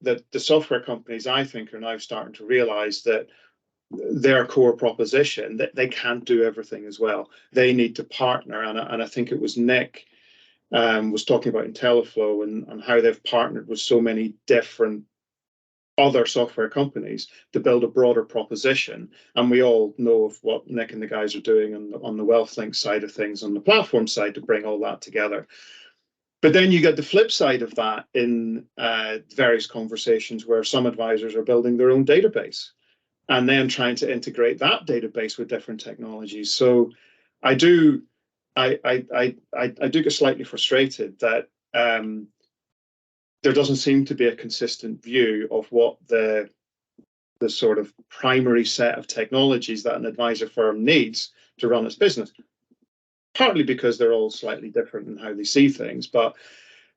that the software companies, I think, are now starting to realize that their core proposition, that they can't do everything as well. They need to partner. And I think it was Nick was talking about IntelliFlow and how they've partnered with so many different other software companies to build a broader proposition. And we all know of what Nick and the guys are doing on the WealthLink side of things, on the platform side, to bring all that together. But then you get the flip side of that in various conversations where some advisors are building their own database and then trying to integrate that database with different technologies. So I do get slightly frustrated that there doesn't seem to be a consistent view of what the sort of primary set of technologies that an advisor firm needs to run its business. Partly because they're all slightly different in how they see things, but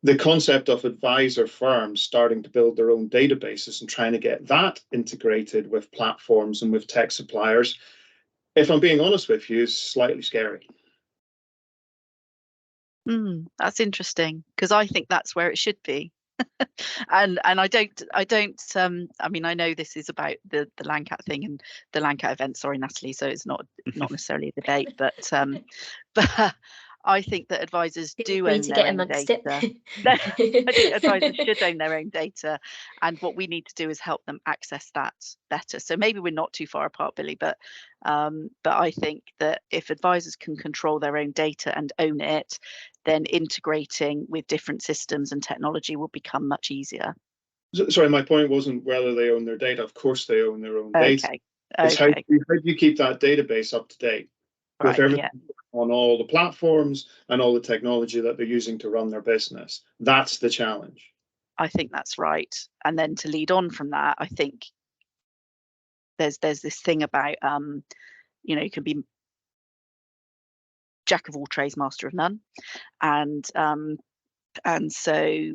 the concept of advisor firms starting to build their own databases and trying to get that integrated with platforms and with tech suppliers, if I'm being honest with you, is slightly scary. That's interesting, because I think that's where it should be. and I don't I mean, I know this is about the Lancat thing and the Lancat event, sorry Natalie, so it's not necessarily a debate, but I think that advisors do own their own data. No, I think advisors should own their own data, and what we need to do is help them access that better. So maybe we're not too far apart, Billy, but I think that if advisors can control their own data and own it, then integrating with different systems and technology will become much easier. Sorry, my point wasn't whether they own their data. Of course they own their own data. It's how do you keep that database up to date with everything on all the platforms and all the technology that they're using to run their business. That's the challenge. I think that's right. And then to lead on from that, I think there's this thing about you can be jack of all trades, master of none, and so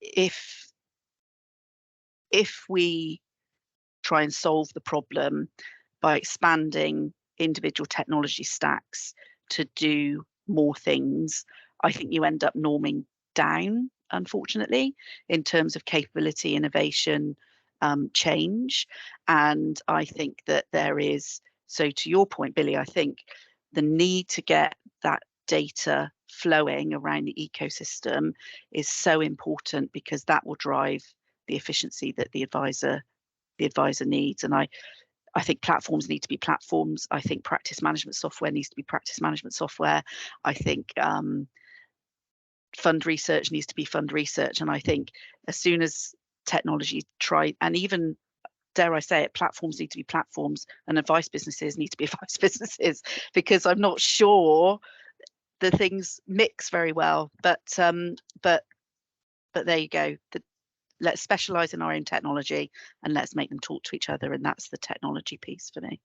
if we try and solve the problem by expanding individual technology stacks to do more things, I think you end up norming down, unfortunately, in terms of capability, innovation, change. And I think that there is, so to your point, Billy, I think the need to get that data flowing around the ecosystem is so important, because that will drive the efficiency that the advisor needs. And I think platforms need to be platforms. I think practice management software needs to be practice management software. I think fund research needs to be fund research. And I think as soon as technology and even, dare I say it, platforms need to be platforms and advice businesses need to be advice businesses, because I'm not sure the things mix very well. But there you go. Let's specialize in our own technology and let's make them talk to each other. And that's the technology piece for me.